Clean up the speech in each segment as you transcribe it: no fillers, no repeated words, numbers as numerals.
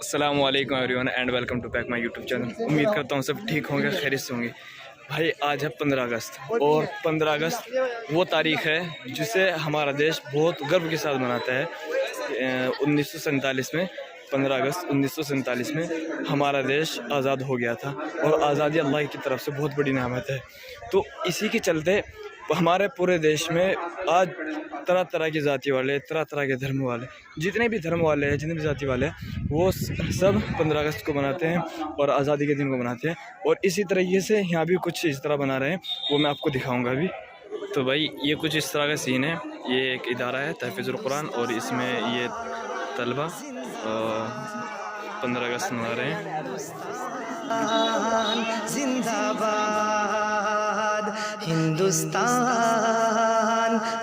अस्सलामु अलैकुम everyone and welcome to back my YouTube channel. उम्मीद करता हूँ सब ठीक होंगे, खैरियत से होंगे। भाई आज है 15 अगस्त और 15 अगस्त वो तारीख़ है जिसे हमारा देश बहुत गर्व के साथ मनाता है। 1947 में 15 अगस्त 1947 में हमारा देश आज़ाद हो गया था और आज़ादी अल्लाह की तरफ से बहुत बड़ी नेमत है। तो इसी के चलते हमारे पूरे देश में आज तरह तरह की जाति वाले, तरह तरह के धर्म वाले, जितने भी धर्म वाले हैं, जितने भी जाति वाले हैं, वो सब 15 अगस्त को मनाते हैं और आज़ादी के दिन को मनाते हैं। और इसी तरीके से यहाँ भी कुछ इस तरह बना रहे हैं, वो मैं आपको दिखाऊंगा अभी। तो भाई ये कुछ इस तरह का सीन है। ये एक इदारा है तहफ़ीज़ुल कुरान और इसमें ये तलबा 15 अगस्त मना रहे हैं। जिंदाबाद हिंदुस्तान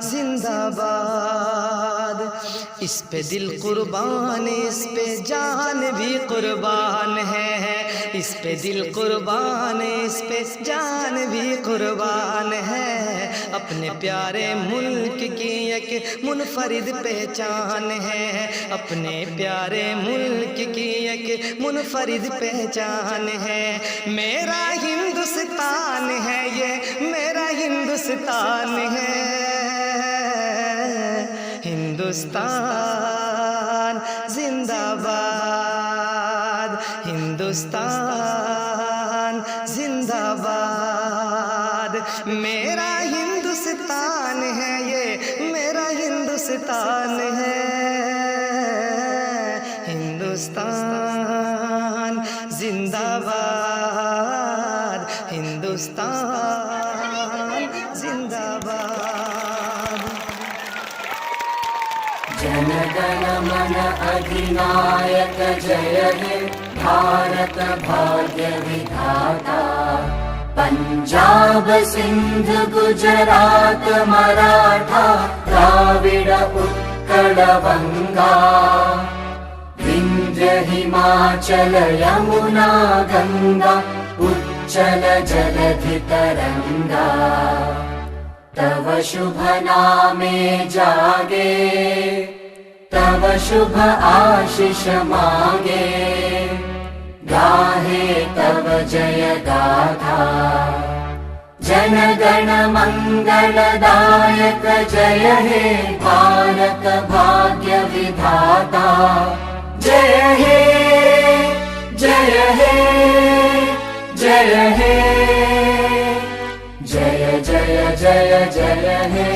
जिंदाबाद। इस पे दिल कुर्बान, इस पे जान भी कुर्बान है। इस पे दिल कुर्बान, इस पे जान भी कुर्बान है। अपने प्यारे मुल्क की एक मुनफरिद पहचान है। अपने प्यारे मुल्क की एक मुनफरिद पहचान है। मेरा हिंदुस्तान है ये, मेरा हिंदुस्तान है। हिंदुस्तान जिंदाबाद, हिंदुस्तान जिंदाबाद। मेरा हिंदुस्तान है ये, मेरा हिंदुस्तान है। हिंदुस्तान जिंदाबाद, हिंदुस्तान जिंदाबाद। जन गण मन अधिनायक जय हे भारत भाग्य विधाता। पंजाब सिंध गुजरात मराठा द्राविड़ उत्कल बंगा। विंध्य हिमाचल यमुना गंगा उच्चल जलधि तरंगा। तव शुभ नामे जागे, तव शुभ आशीष मांगे। गाहे तव जय गाथा, जन गण मंगलदायक जय हे भारत भाग्य विधाता। जय हे जय हे जय हे, जय जय जय जय हे।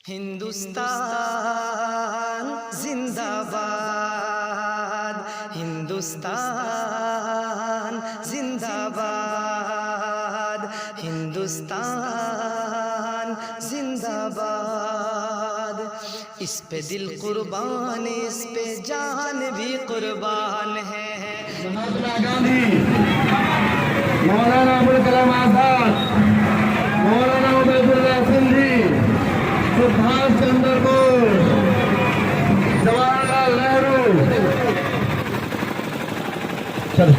हिंदुस्तान जिंदाबाद, हिंदुस्तान जिंदाबाद, हिंदुस्तान जिंदाबाद। इस पे दिल कुर्बान, इस पे जान भी कुर्बान है। महात्मा गांधी, मौलाना अबुल कलाम आजाद, मौलाना उबैदुल्लाह सिंधी, सुभाष चंद्र बोस, जवाहरलाल नेहरू। चलो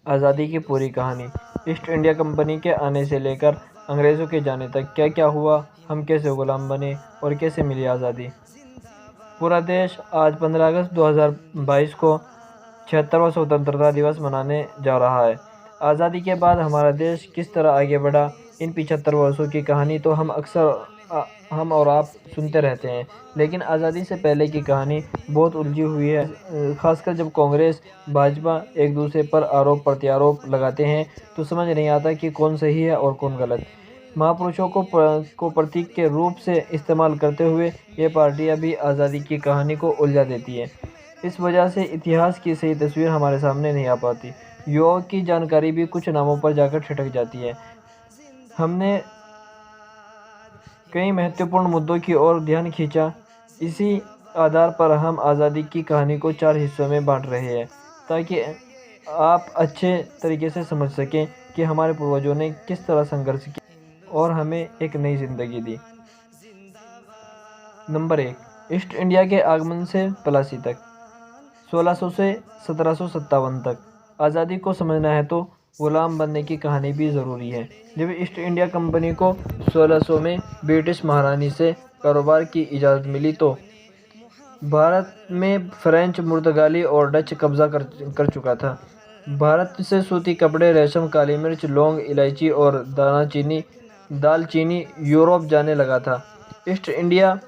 आज़ादी की पूरी कहानी। ईस्ट इंडिया कंपनी के आने से लेकर अंग्रेज़ों के जाने तक क्या क्या हुआ, हम कैसे गुलाम बने और कैसे मिली आज़ादी। पूरा देश आज 15 अगस्त 2022 को 76वां स्वतंत्रता दिवस मनाने जा रहा है। आज़ादी के बाद हमारा देश किस तरह आगे बढ़ा, इन 75 वर्षों की कहानी तो हम और आप सुनते रहते हैं, लेकिन आज़ादी से पहले की कहानी बहुत उलझी हुई है। खासकर जब कांग्रेस भाजपा एक दूसरे पर आरोप प्रत्यारोप लगाते हैं तो समझ नहीं आता कि कौन सही है और कौन गलत। महापुरुषों को प्रतीक के रूप से इस्तेमाल करते हुए ये पार्टियां भी आज़ादी की कहानी को उलझा देती है। इस वजह से इतिहास की सही तस्वीर हमारे सामने नहीं आ पाती। युवाओं की जानकारी भी कुछ नामों पर जाकर छिटक जाती है। हमने कई महत्वपूर्ण मुद्दों की ओर ध्यान खींचा। इसी आधार पर हम आज़ादी की कहानी को 4 हिस्सों में बांट रहे हैं, ताकि आप अच्छे तरीके से समझ सकें कि हमारे पूर्वजों ने किस तरह संघर्ष किया और हमें एक नई ज़िंदगी दी। नंबर 1, ईस्ट इंडिया के आगमन से प्लासी तक, 1600 से 1757 तक। आज़ादी को समझना है तो गुलाम बनने की कहानी भी ज़रूरी है। जब ईस्ट इंडिया कंपनी को 1600 में ब्रिटिश महारानी से कारोबार की इजाज़त मिली तो भारत में फ्रेंच, पुर्तगाली और डच कब्ज़ा कर चुका था। भारत से सूती कपड़े, रेशम, काली मिर्च, लौंग, इलायची और दालचीनी यूरोप जाने लगा था। ईस्ट इंडिया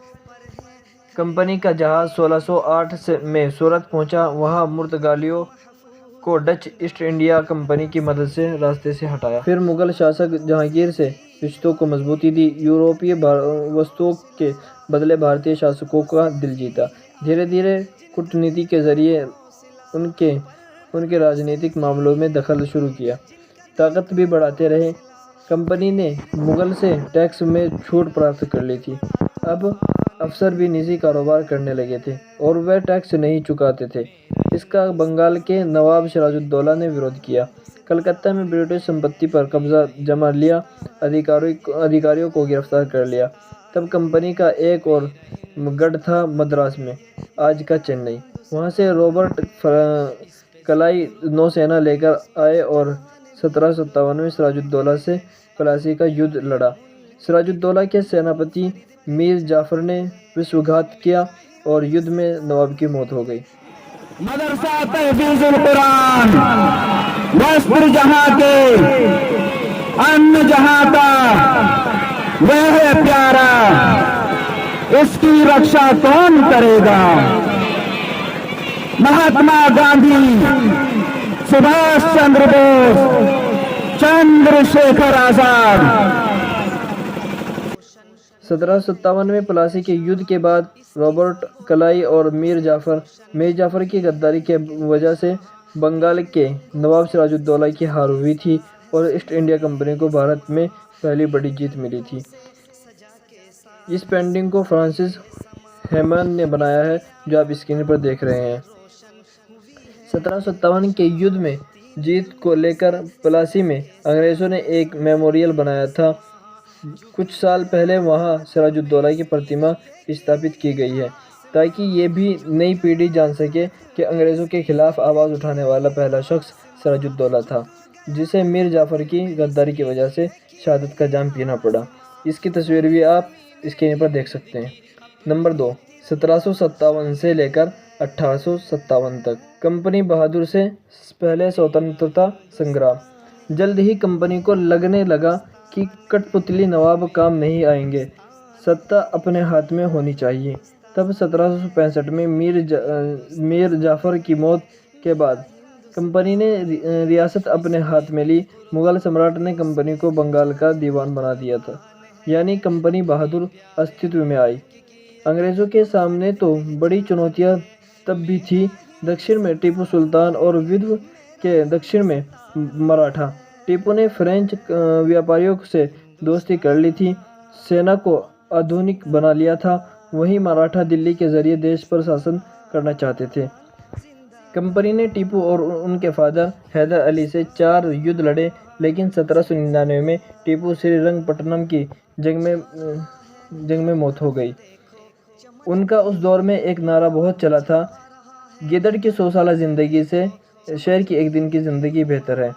कंपनी का जहाज़ 1608 में सूरत पहुंचा। वहां पुर्तगालियों को डच ईस्ट इंडिया कंपनी की मदद से रास्ते से हटाया। फिर मुगल शासक जहांगीर से रिश्तों को मजबूती दी। यूरोपीय वस्तुओं के बदले भारतीय शासकों का दिल जीता। धीरे धीरे कूटनीति के जरिए उनके राजनीतिक मामलों में दखल शुरू किया। ताकत भी बढ़ाते रहे। कंपनी ने मुगल से टैक्स में छूट प्राप्त कर ली थी। अब अफसर भी निजी कारोबार करने लगे थे और वह टैक्स नहीं चुकाते थे। इसका बंगाल के नवाब सिराजुद्दौला ने विरोध किया। कलकत्ता में ब्रिटिश संपत्ति पर कब्जा जमा लिया। अधिकारियों को गिरफ्तार कर लिया। तब कंपनी का एक और गढ़ था मद्रास में, आज का चेन्नई। वहां से रॉबर्ट क्लाई नौसेना लेकर आए और 1757 में सिराजुद्दौला से प्लासी का युद्ध लड़ा। सिराजुद्दौला के सेनापति मीर जाफर ने विश्वासघात किया और युद्ध में नवाब की मौत हो गई। मदरसा तहफीजुल कुरान वस्त्र जहां के अन्न जहां का वह है प्यारा, इसकी रक्षा कौन करेगा। महात्मा गांधी, सुभाष चंद्र बोस, चंद्रशेखर आजाद। 1757 में प्लासी के युद्ध के बाद रॉबर्ट क्लाई और मीर जाफर की गद्दारी के वजह से बंगाल के नवाब सिराजुद्दौला की हार हुई थी और ईस्ट इंडिया कंपनी को भारत में पहली बड़ी जीत मिली थी। इस पेंटिंग को फ्रांसिस हेमन ने बनाया है, जो आप स्क्रीन पर देख रहे हैं। 1757 के युद्ध में जीत को लेकर प्लासी में अंग्रेज़ों ने एक मेमोरियल बनाया था। कुछ साल पहले वहां सिराजुद्दौला की प्रतिमा स्थापित की गई है, ताकि ये भी नई पीढ़ी जान सके कि अंग्रेज़ों के खिलाफ आवाज़ उठाने वाला पहला शख्स सिराजुद्दौला था, जिसे मीर जाफ़र की गद्दारी की वजह से शहादत का जाम पीना पड़ा। इसकी तस्वीर भी आप स्क्रीन पर देख सकते हैं। नंबर 2, 1757 से लेकर 1857 तक कंपनी बहादुर से पहले स्वतंत्रता संग्राम। जल्द ही कंपनी को लगने लगा कि कठपुतली नवाब काम नहीं आएंगे, सत्ता अपने हाथ में होनी चाहिए। तब 1765 में मीर जाफ़र की मौत के बाद कंपनी ने रियासत अपने हाथ में ली। मुगल सम्राट ने कंपनी को बंगाल का दीवान बना दिया था, यानी कंपनी बहादुर अस्तित्व में आई। अंग्रेज़ों के सामने तो बड़ी चुनौतियां तब भी थी। दक्षिण में टीपू सुल्तान और विदर्भ के दक्षिण में मराठा। टीपू ने फ्रेंच व्यापारियों से दोस्ती कर ली थी, सेना को आधुनिक बना लिया था। वहीं मराठा दिल्ली के जरिए देश पर शासन करना चाहते थे। कंपनी ने टीपू और उनके फादर हैदर अली से 4 युद्ध लड़े, लेकिन 1799 में टीपू श्रीरंगपट्टनम की जंग में मौत हो गई। उनका उस दौर में एक नारा बहुत चला था, गिदड़ की 100 साल जिंदगी से शेर की एक दिन की ज़िंदगी बेहतर है।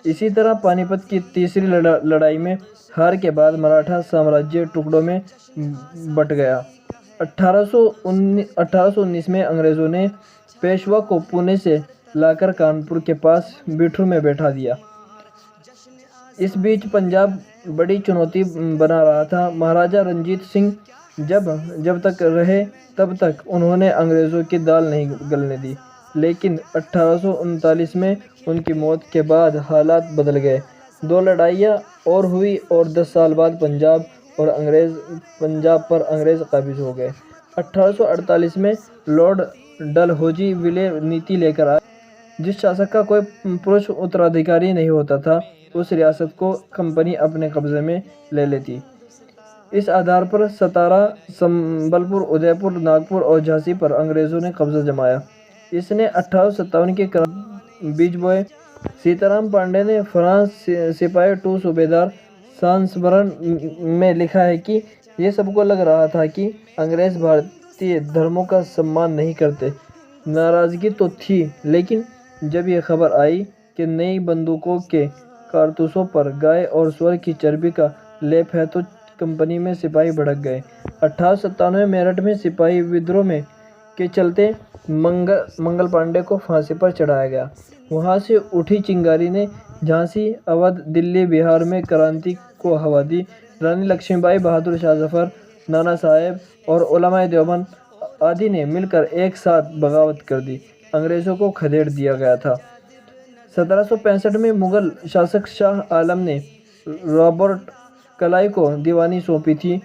इसी तरह पानीपत की तीसरी लड़ाई में हार के बाद मराठा साम्राज्य टुकड़ों में बट गया। 1819 में अंग्रेज़ों ने पेशवा को पुणे से लाकर कानपुर के पास बिठूर में बैठा दिया। इस बीच पंजाब बड़ी चुनौती बना रहा था। महाराजा रंजीत सिंह जब तक रहे तब तक उन्होंने अंग्रेज़ों की दाल नहीं गलने दी, लेकिन 1839 में उनकी मौत के बाद हालात बदल गए। 2 लड़ाइयाँ और हुई और 10 साल बाद पंजाब पर अंग्रेज़ काबिज हो गए। 1848 में लॉर्ड डलहौजी विलय नीति लेकर आए। जिस शासक का कोई पुरुष उत्तराधिकारी नहीं होता था, उस रियासत को कंपनी अपने कब्जे में ले लेती। इस आधार पर सतारा, संबलपुर, उदयपुर, नागपुर और झांसी पर अंग्रेज़ों ने कब्जा जमाया। इसने 1857 के बीज बोए। सीताराम पांडे ने फ्रांस सिपाही 2 सूबेदार सांसबरन में लिखा है कि ये सबको लग रहा था कि अंग्रेज़ भारतीय धर्मों का सम्मान नहीं करते। नाराज़गी तो थी, लेकिन जब यह खबर आई कि नई बंदूकों के कारतूसों पर गाय और सुअर की चर्बी का लेप है, तो कंपनी में सिपाही भड़क गए। 1897 में मेरठ में सिपाही विद्रोह में के चलते मंगल पांडे को फांसी पर चढ़ाया गया। वहां से उठी चिंगारी ने झांसी, अवध, दिल्ली, बिहार में क्रांति को हवा दी। रानी लक्ष्मीबाई, बहादुर शाह जफर, नाना साहेब और उलमाए देवबंद आदि ने मिलकर एक साथ बगावत कर दी। अंग्रेज़ों को खदेड़ दिया गया था। 1765 में मुगल शासक शाह आलम ने रॉबर्ट क्लाई को दीवानी सौंपी थी।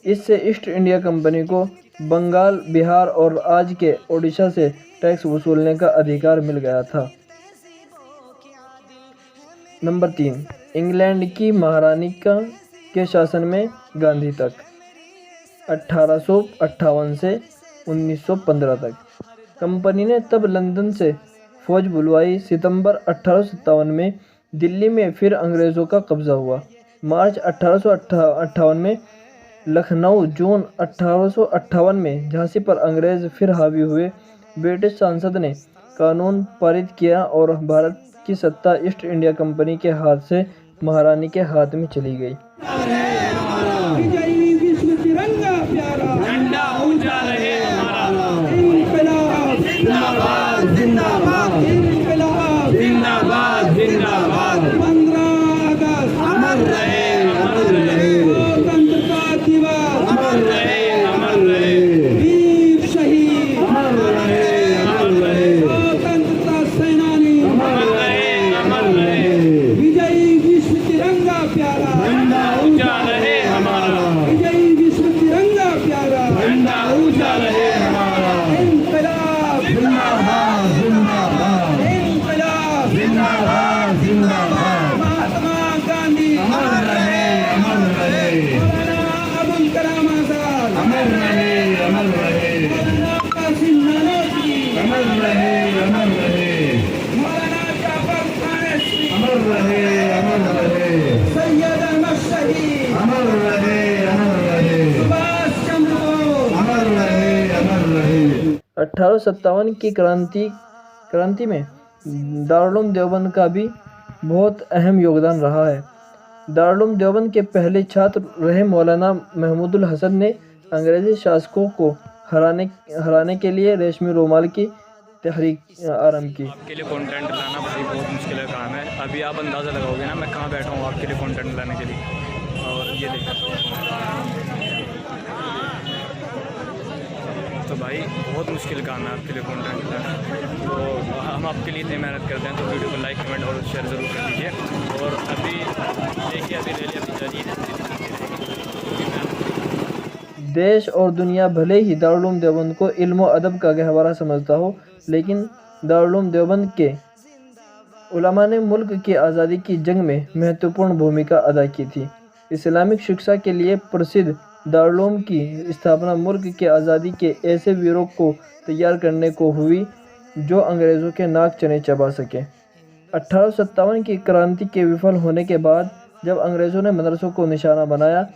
इससे ईस्ट इंडिया कंपनी को बंगाल, बिहार और आज के ओडिशा से टैक्स वसूलने का अधिकार मिल गया था। नंबर 3, इंग्लैंड की महारानी के शासन में गांधी तक, 1858 से 1915 तक। कंपनी ने तब लंदन से फौज बुलवाई। सितंबर 1857 में दिल्ली में फिर अंग्रेज़ों का कब्जा हुआ। मार्च 1858 में लखनऊ, जून 1858 में झांसी पर अंग्रेज़ फिर हावी हुए। ब्रिटिश संसद ने कानून पारित किया और भारत की सत्ता ईस्ट इंडिया कंपनी के हाथ से महारानी के हाथ में चली गई। तिरंगा प्यारा, झंडा ऊंचा रहे हमारा, इंकलाब जिंदाबाद। अमर रहे, अमर रहे। कासिम नानोतवी अमर रहे, अमर रहे। मौलाना जाफर फारसी अमर रहे, अमर रहे। सैयद अहमद शहीद अमर रहे, अमर रहे। सुभाष चंद्र बोस अमर रहे, अमर रहे। 1857 की क्रांति में दारुल उलूम देवबंद का भी बहुत अहम योगदान रहा है। दारुल उलूम देवबंद के पहले छात्र रहे मौलाना महमूदुल हसन ने अंग्रेज़ी शासकों को हराने के लिए रेशमी रुमाल की तहरीक आरंभ की। आपके लिए कंटेंट लाना भाई बहुत मुश्किल है काम है। अभी आप अंदाज़ा लगाओगे ना मैं कहाँ बैठा हूँ आपके लिए कंटेंट लाने के लिए। और ये देखो तो भाई बहुत मुश्किल काम है आपके लिए कंटेंट लाना। तो हम आपके लिए इतनी मेहनत करते हैं, तो वीडियो को लाइक कमेंट और शेयर ज़रूर कर दीजिए। और अभी देखिए अभी रैली अभी जारी है। देश और दुनिया भले ही दारुल उलूम देवबंद को इल्म और अदब का गहवारा समझता हो, लेकिन दारुल उलूम देवबंद के उलमा ने मुल्क की आज़ादी की जंग में महत्वपूर्ण भूमिका अदा की थी। इस्लामिक शिक्षा के लिए प्रसिद्ध दारुल उलूम की स्थापना मुल्क की आज़ादी के ऐसे वीरों को तैयार करने को हुई जो अंग्रेज़ों के नाक चने चबा सके। 1857 की क्रांति के विफल होने के बाद जब अंग्रेज़ों ने मदरसों को निशाना बनाया,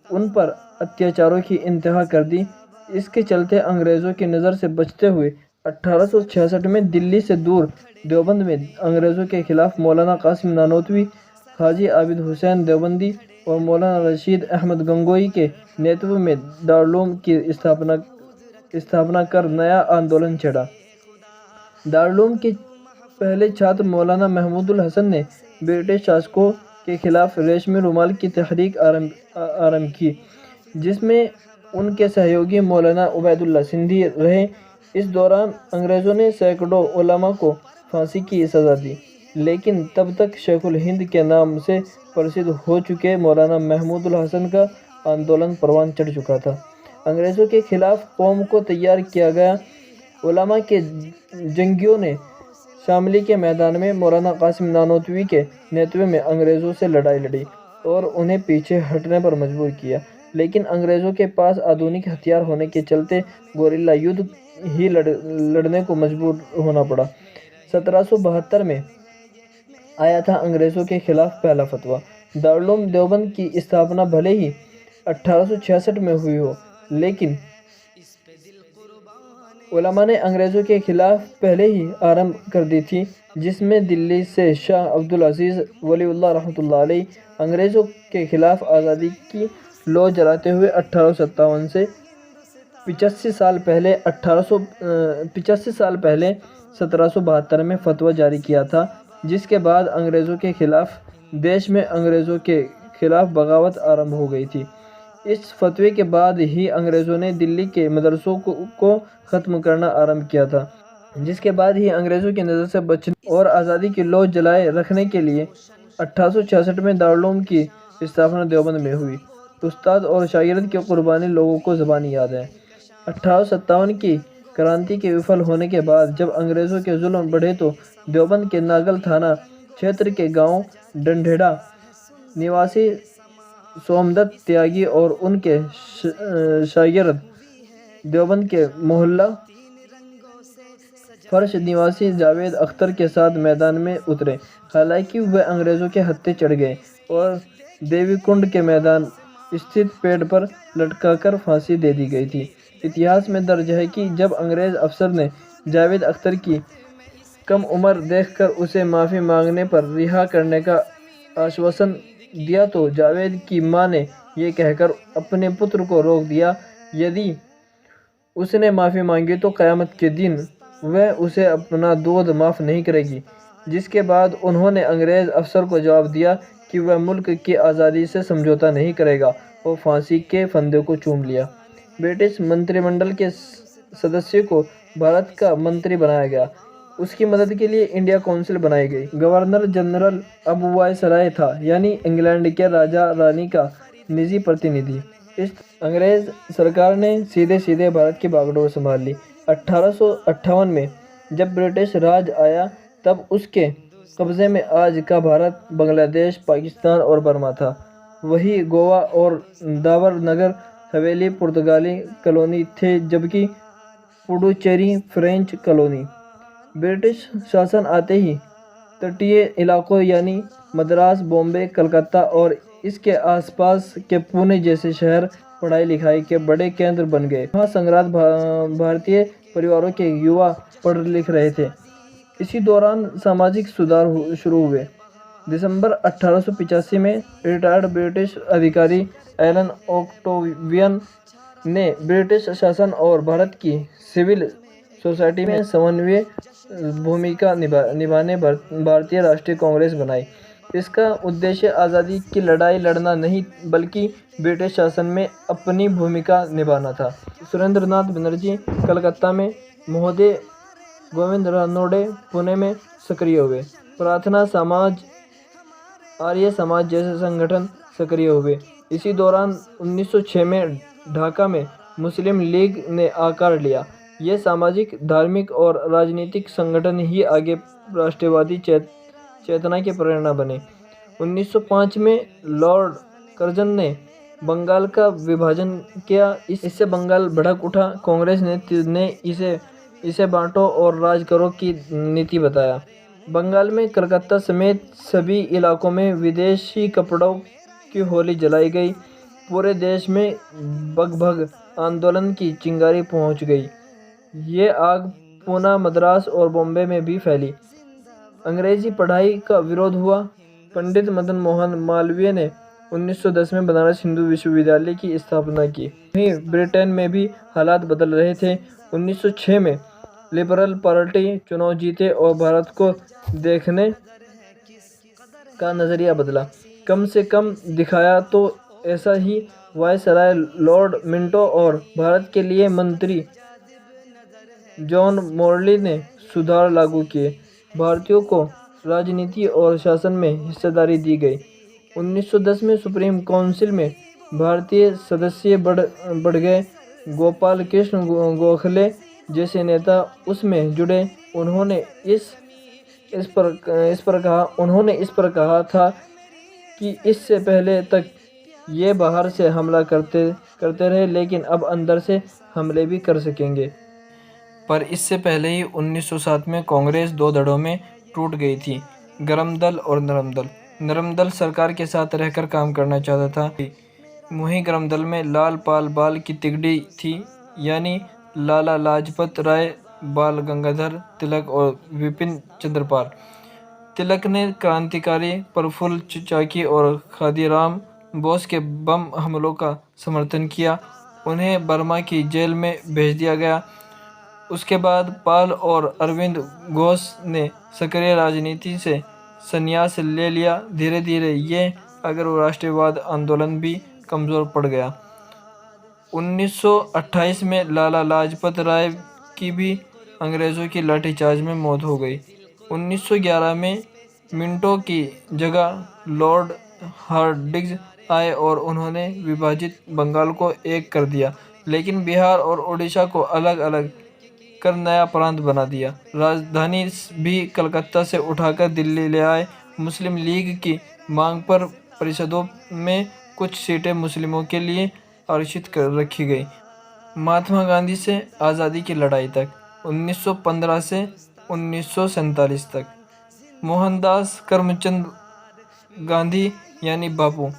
उन पर अत्याचारों की इंतहा कर दी। इसके चलते अंग्रेज़ों की नज़र से बचते हुए 1866 में दिल्ली से दूर देवबंद में अंग्रेज़ों के खिलाफ मौलाना कासिम नानोतवी, हाजी आबिद हुसैन देवबंदी और मौलाना रशीद अहमद गंगोई के नेतृत्व में दारुल उलूम की स्थापना कर नया आंदोलन छेड़ा। दारुल उलूम के पहले छात्र मौलाना महमूदुल हसन ने ब्रिटिश शासकों के खिलाफ रेशमी रुमाल की तहरीक आरंभ की, जिसमें उनके सहयोगी मौलाना उबैदुल्ला सिंधी रहे। इस दौरान अंग्रेज़ों ने सैकड़ों उलमा को फांसी की सज़ा दी, लेकिन तब तक शेखुल हिंद के नाम से प्रसिद्ध हो चुके मौलाना महमूदुल हसन का आंदोलन परवान चढ़ चुका था। अंग्रेज़ों के खिलाफ कौम को तैयार किया गया। उलमा के जंगियों ने शामली के मैदान में मौलाना कासिम नानोतवी के नेतृत्व में अंग्रेज़ों से लड़ाई लड़ी और उन्हें पीछे हटने पर मजबूर किया, लेकिन अंग्रेज़ों के पास आधुनिक हथियार होने के चलते गोरिल्ला युद्ध ही लड़ने को मजबूर होना पड़ा। 1772 में आया था अंग्रेज़ों के खिलाफ पहला फतवा। दारुल उलूम देवबंद की स्थापना भले ही 1866 में हुई हो, लेकिन उलमा ने अंग्रेज़ों के खिलाफ पहले ही आरंभ कर दी थी, जिसमें दिल्ली से शाह अब्दुल अजीज़ वलीउल्लाह रहमतुल्लाह अलैह अंग्रेज़ों के खिलाफ आज़ादी की लौ जलाते हुए 1857 से 85 साल पहले 1772 में फतवा जारी किया था, जिसके बाद अंग्रेज़ों के खिलाफ देश में अंग्रेज़ों के खिलाफ बगावत आरंभ हो गई थी। इस फतवे के बाद ही अंग्रेज़ों ने दिल्ली के मदरसों को ख़त्म करना आरंभ किया था, जिसके बाद ही अंग्रेज़ों की नज़र से बचने और आज़ादी की लौ जलाए रखने के लिए 1866 में दारुल उलूम की स्थापना देवबंद में हुई। उस्ताद और शागिर्द की कुर्बानी लोगों को ज़बानी याद है। 1857 की क्रांति के विफल होने के बाद जब अंग्रेज़ों के जुल्म बढ़े तो देवबंद के नागल थाना क्षेत्र के गांव डंढेड़ा निवासी सोमदत्त त्यागी और उनके शागिर्द देवबंद के मोहल्ला फर्श निवासी जावेद अख्तर के साथ मैदान में उतरे। हालांकि वह अंग्रेज़ों के हत्थे चढ़ गए और देवी कुंड के मैदान स्थित पेड़ पर लटकाकर फांसी दे दी गई थी। इतिहास में दर्ज है कि जब अंग्रेज़ अफसर ने जावेद अख्तर की कम उम्र देखकर उसे माफ़ी मांगने पर रिहा करने का आश्वासन दिया तो जावेद की मां ने यह कहकर अपने पुत्र को रोक दिया, यदि उसने माफ़ी मांगी तो क़यामत के दिन वह उसे अपना दूध माफ़ नहीं करेगी। जिसके बाद उन्होंने अंग्रेज़ अफसर को जवाब दिया कि वह मुल्क की आज़ादी से समझौता नहीं करेगा और फांसी के फंदे को चूम लिया। ब्रिटिश मंत्रिमंडल के सदस्य को भारत का मंत्री बनाया गया। उसकी मदद के लिए इंडिया काउंसिल बनाई गई। गवर्नर जनरल अबू वायसराय था, यानी इंग्लैंड के राजा रानी का निजी प्रतिनिधि। इस अंग्रेज़ सरकार ने सीधे सीधे भारत की बागडोर संभाल ली। 1858 में जब ब्रिटिश राज आया तब उसके कब्ज़े में आज का भारत, बांग्लादेश, पाकिस्तान और बर्मा था। वही गोवा और दावर नगर हवेली पुर्तगाली कॉलोनी थे, जबकि पुडुचेरी फ्रेंच कॉलोनी। ब्रिटिश शासन आते ही तटीय इलाकों यानी मद्रास, बॉम्बे, कलकत्ता और इसके आसपास के पुणे जैसे शहर पढ़ाई लिखाई के बड़े केंद्र बन गए। वहाँ संग्राम भारतीय परिवारों के युवा पढ़ लिख रहे थे। इसी दौरान सामाजिक सुधार शुरू हुए। दिसंबर 1885 में रिटायर्ड ब्रिटिश अधिकारी एलन ऑक्टेवियन ने ब्रिटिश शासन और भारत की सिविल सोसाइटी में समन्वय भूमिका निभाने भारतीय राष्ट्रीय कांग्रेस बनाई। इसका उद्देश्य आज़ादी की लड़ाई लड़ना नहीं, बल्कि ब्रिटिश शासन में अपनी भूमिका निभाना था। सुरेंद्रनाथ बनर्जी कलकत्ता में, महोदय गोविंद रानोडे पुणे में सक्रिय हुए। प्रार्थना समाज, आर्य समाज जैसे संगठन सक्रिय हुए। इसी दौरान 1906 में ढाका में मुस्लिम लीग ने आकार लिया। ये सामाजिक, धार्मिक और राजनीतिक संगठन ही आगे राष्ट्रवादी चेतना के प्रेरणा बने। 1905 में लॉर्ड कर्जन ने बंगाल का विभाजन किया। इससे बंगाल भड़क उठा। कांग्रेस ने इसे बांटो और राज करो की नीति बताया। बंगाल में कलकत्ता समेत सभी इलाकों में विदेशी कपड़ों की होली जलाई गई। पूरे देश में बगभग आंदोलन की चिंगारी पहुंच गई। ये आग पूना, मद्रास और बॉम्बे में भी फैली। अंग्रेजी पढ़ाई का विरोध हुआ। पंडित मदन मोहन मालवीय ने 1910 में बनारस हिंदू विश्वविद्यालय की स्थापना की। वहीं ब्रिटेन में भी हालात बदल रहे थे। 1906 में लिबरल पार्टी चुनाव जीते और भारत को देखने का नज़रिया बदला। कम से कम दिखाया तो ऐसा ही वायसराय लॉर्ड मिंटो और भारत के लिए मंत्री जॉन मॉर्ली ने सुधार लागू किए। भारतीयों को राजनीति और शासन में हिस्सेदारी दी गई। 1910 में सुप्रीम काउंसिल में भारतीय सदस्य बढ़ गए। गोपाल कृष्ण गोखले जैसे नेता उसमें जुड़े। उन्होंने इस पर कहा था कि इससे पहले तक ये बाहर से हमला करते रहे, लेकिन अब अंदर से हमले भी कर सकेंगे। पर इससे पहले ही 1907 में कांग्रेस दो धड़ों में टूट गई थी, गर्म दल और नरम दल। नरम दल सरकार के साथ रहकर काम करना चाहता था। वहीं गर्म दल में लाल पाल बाल की तिगड़ी थी, यानी लाला लाजपत राय, बाल गंगाधर तिलक और विपिन चंद्र पाल। तिलक ने क्रांतिकारी प्रफुल्ल चाकी और खादीराम बोस के बम हमलों का समर्थन किया। उन्हें बर्मा की जेल में भेज दिया गया। उसके बाद पाल और अरविंद घोष ने सक्रिय राजनीति से संन्यास ले लिया। धीरे धीरे ये अगर राष्ट्रवाद आंदोलन भी कमज़ोर पड़ गया। 1928 में लाला लाजपत राय की भी अंग्रेज़ों की लाठीचार्ज में मौत हो गई। 1911 में मिंटो की जगह लॉर्ड हार्डिंग्स आए और उन्होंने विभाजित बंगाल को एक कर दिया, लेकिन बिहार और उड़ीसा को अलग अलग कर नया प्रांत बना दिया। राजधानी भी कलकत्ता से उठाकर दिल्ली ले आए। मुस्लिम लीग की मांग पर परिषदों में कुछ सीटें मुस्लिमों के लिए आरक्षित कर रखी गई। महात्मा गांधी से आज़ादी की लड़ाई तक 1915 से 1947 तक। मोहनदास करमचंद गांधी यानी बापू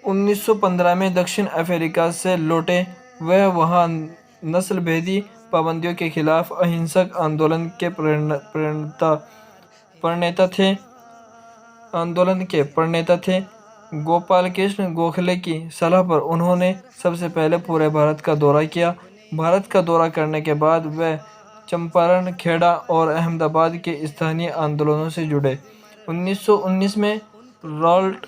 1915 में दक्षिण अफ्रीका से लौटे। वह वहां नस्ल भेदी पाबंदियों के खिलाफ अहिंसक आंदोलन के प्रणेता थे। गोपाल कृष्ण गोखले की सलाह पर उन्होंने सबसे पहले पूरे भारत का दौरा किया। भारत का दौरा करने के बाद वह चंपारण, खेड़ा और अहमदाबाद के स्थानीय आंदोलनों से जुड़े। 1919 में रॉल्ट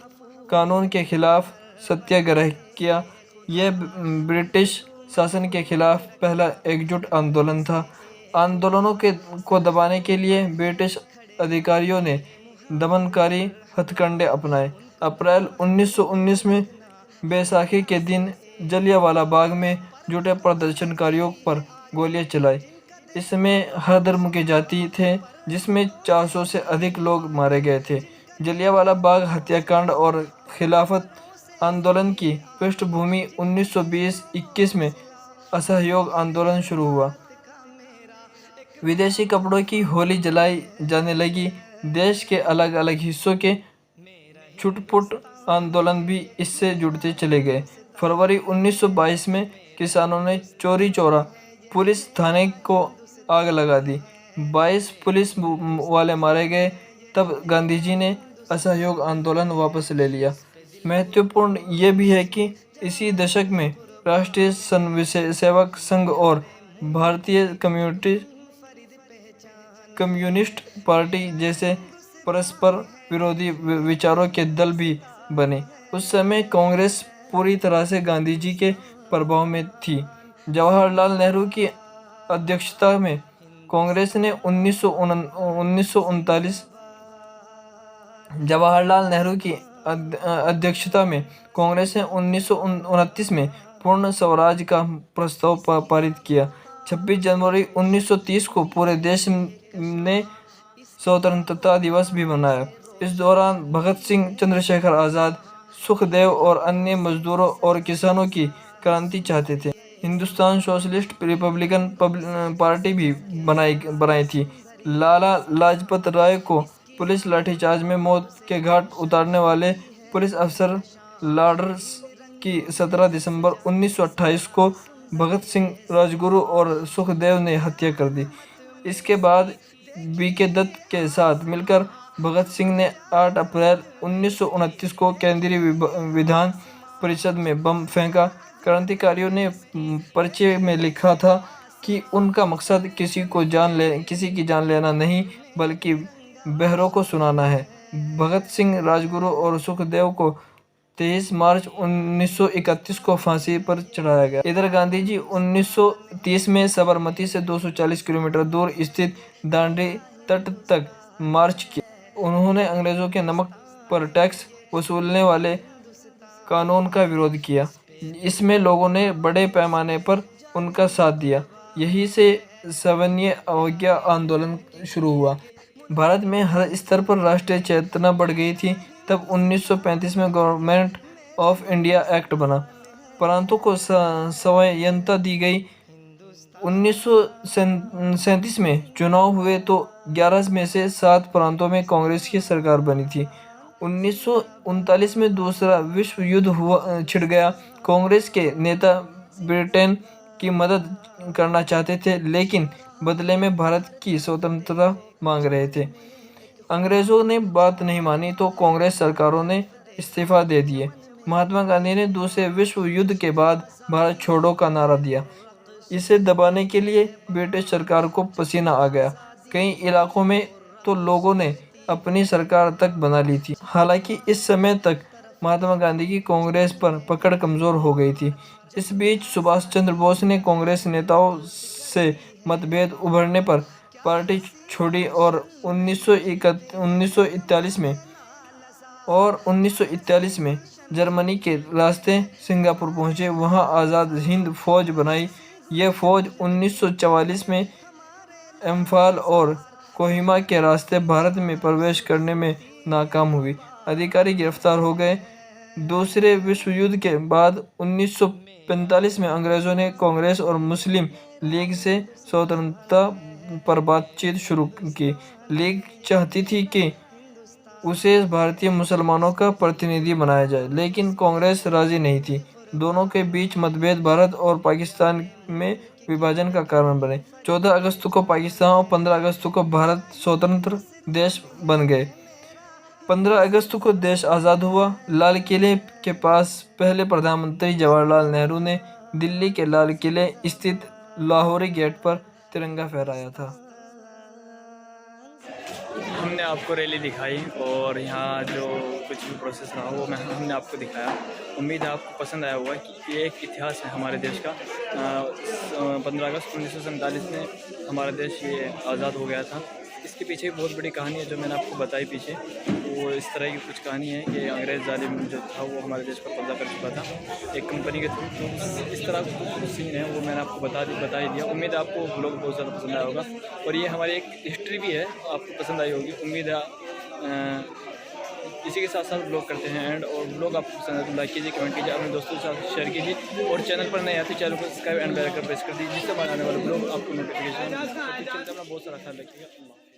कानून के खिलाफ सत्याग्रह किया। यह ब्रिटिश शासन के खिलाफ पहला एकजुट आंदोलन था। आंदोलनों को दबाने के लिए ब्रिटिश अधिकारियों ने दमनकारी हथकंडे अपनाए। अप्रैल 1919 में बैसाखी के दिन जलियांवाला बाग में जुटे प्रदर्शनकारियों पर गोलियां चलाई। इसमें हर धर्म के जाति थे, जिसमें 400 से अधिक लोग मारे गए थे। जलियांवाला बाग हत्याकांड और खिलाफत आंदोलन की पृष्ठभूमि 1920-21 में असहयोग आंदोलन शुरू हुआ। विदेशी कपड़ों की होली जलाई जाने लगी। देश के अलग अलग हिस्सों के छुटपुट आंदोलन भी इससे जुड़ते चले गए। फरवरी 1922 में किसानों ने चोरी चोरा पुलिस थाने को आग लगा दी। 22 पुलिस वाले मारे गए। तब गांधी जी ने असहयोग आंदोलन वापस ले लिया। महत्वपूर्ण ये भी है कि इसी दशक में राष्ट्रीय स्वयंसेवक संघ और भारतीय कम्युनिस्ट पार्टी जैसे परस्पर विरोधी विचारों के दल भी बने। उस समय कांग्रेस पूरी तरह से गांधी जी के प्रभाव में थी। जवाहरलाल नेहरू की अध्यक्षता में कांग्रेस ने 1939 जवाहरलाल नेहरू की अध्यक्षता में कांग्रेस ने 1929 में पूर्ण स्वराज का प्रस्ताव पारित किया। 26 जनवरी 1930 को पूरे देश ने स्वतंत्रता दिवस भी मनाया। इस दौरान भगत सिंह, चंद्रशेखर आज़ाद, सुखदेव और अन्य मजदूरों और किसानों की क्रांति चाहते थे। हिंदुस्तान सोशलिस्ट रिपब्लिकन पार्टी भी बनाई थी। लाला लाजपत राय को पुलिस लाठीचार्ज में मौत के घाट उतारने वाले पुलिस अफसर लॉर्ड्स की 17 दिसंबर 1928 को भगत सिंह, राजगुरु और सुखदेव ने हत्या कर दी। इसके बाद बीके दत्त के साथ मिलकर भगत सिंह ने 8 अप्रैल 1929 को केंद्रीय विधान परिषद में बम फेंका। क्रांतिकारियों ने पर्चे में लिखा था कि उनका मकसद किसी की जान लेना नहीं, बल्कि बहरों को सुनाना है। भगत सिंह, राजगुरु और सुखदेव को 23 मार्च 1931 को फांसी पर चढ़ाया गया। इधर गांधी जी 1930 में साबरमती से 240 किलोमीटर दूर स्थित दांडी तट तक मार्च किया। उन्होंने अंग्रेजों के नमक पर टैक्स वसूलने वाले कानून का विरोध किया। इसमें लोगों ने बड़े पैमाने पर उनका साथ दिया। यहीं से सविनय अवज्ञा आंदोलन शुरू हुआ। भारत में हर स्तर पर राष्ट्रीय चेतना बढ़ गई थी। तब 1935 में गवर्नमेंट ऑफ इंडिया एक्ट बना, प्रांतों को स्वायत्तता दी गई। 1937 में चुनाव हुए तो 11 में से 7 प्रांतों में कांग्रेस की सरकार बनी थी। 1939 में दूसरा विश्व युद्ध छिड़ गया। कांग्रेस के नेता ब्रिटेन की मदद करना चाहते थे, लेकिन बदले में भारत की स्वतंत्रता मांग रहे थे। अंग्रेज़ों ने बात नहीं मानी तो कांग्रेस सरकारों ने इस्तीफा दे दिए। महात्मा गांधी ने दूसरे विश्व युद्ध के बाद भारत छोड़ो का नारा दिया। इसे दबाने के लिए ब्रिटिश सरकार को पसीना आ गया। कई इलाकों में तो लोगों ने अपनी सरकार तक बना ली थी। हालांकि इस समय तक महात्मा गांधी की कांग्रेस पर पकड़ कमज़ोर हो गई थी। इस बीच सुभाष चंद्र बोस ने कांग्रेस नेताओं से मतभेद उभरने पर पार्टी छोड़ी और 1941 में जर्मनी के रास्ते सिंगापुर पहुंचे। वहां आज़ाद हिंद फौज बनाई। यह फौज 1944 में इम्फाल और कोहिमा के रास्ते भारत में प्रवेश करने में नाकाम हुई। अधिकारी गिरफ्तार हो गए। दूसरे विश्व युद्ध के बाद 1945 में अंग्रेज़ों ने कांग्रेस और मुस्लिम लीग से स्वतंत्रता पर बातचीत शुरू की। लीग चाहती थी कि उसे भारतीय मुसलमानों का प्रतिनिधि बनाया जाए, लेकिन कांग्रेस राजी नहीं थी। दोनों के बीच मतभेद भारत और पाकिस्तान में विभाजन का कारण बने। 14 अगस्त को पाकिस्तान और 15 अगस्त को भारत स्वतंत्र देश बन गए। 15 अगस्त को देश आज़ाद हुआ। लाल किले के पास पहले प्रधानमंत्री जवाहरलाल नेहरू ने दिल्ली के लाल किले स्थित लाहौरी गेट पर तिरंगा फहराया था। हमने आपको रैली दिखाई और यहाँ जो कुछ भी प्रोसेस रहा वो हमने आपको दिखाया। उम्मीद है आपको पसंद आया होगा कि ये एक इतिहास है हमारे देश का। 15 अगस्त 1947 में हमारा देश ये आज़ाद हो गया था। इसके पीछे बहुत बड़ी कहानी है जो मैंने आपको बताई पीछे। वो इस तरह की कुछ कहानी है कि अंग्रेज़ जालिम जो था वो हमारे देश पर कब्जा कर चुका था एक कंपनी के थ्रू। तो इस तरह का कुछ सीन है वो मैंने आपको बता ही दिया। उम्मीद है आपको ब्लॉग बहुत ज़्यादा पसंद आया होगा और ये हमारी एक हिस्ट्री भी है, आपको पसंद आई होगी। उम्मीद है इसी के साथ साथ ब्लॉग करते हैं एंड, और ब्लॉग आपको पसंद है तो लाइक कीजिए, कमेंट कीजिए, अपने दोस्तों के साथ शेयर कीजिए, और चैनल पर नए आते चैनल को subscribe and bell icon press कर दीजिए, जिससे हमारे आने वाले ब्लॉग आपको नोटिफिकेशन। अपना बहुत सारा ख्याल रखिएगा।